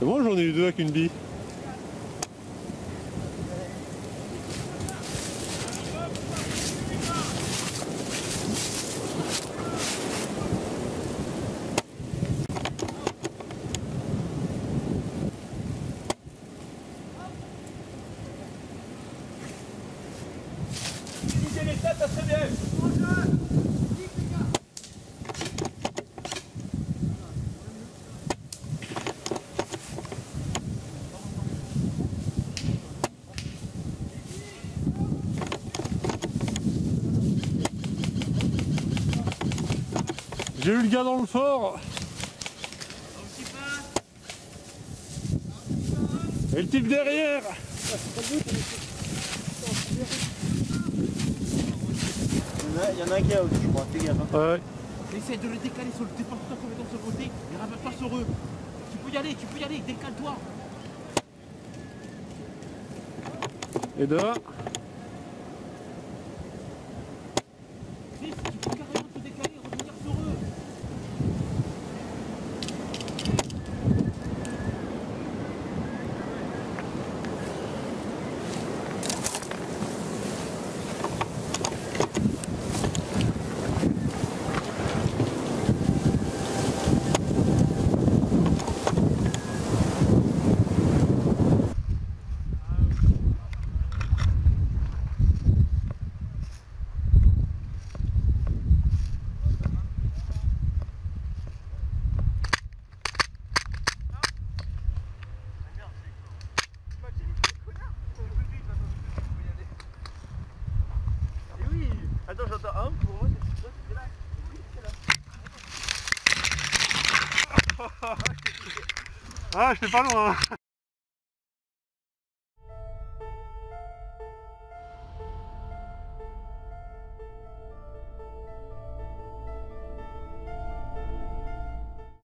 C'est bon, j'en ai eu deux avec une bille. Utilisez les têtes, ça serait bien. J'ai eu le gars dans le fort. Et le type derrière. Il y en a un qui est out, je crois, fais gaffe. Ouais. Essaye de le décaler sur le déporteur qu'on met dans ce côté et ramène pas sur eux. Tu peux y aller, décale-toi. Et deux. Tu peux carrément te décaler et revenir sur eux. Attends, j'entends un pour moi, c'est là. Ah, j'étais pas loin.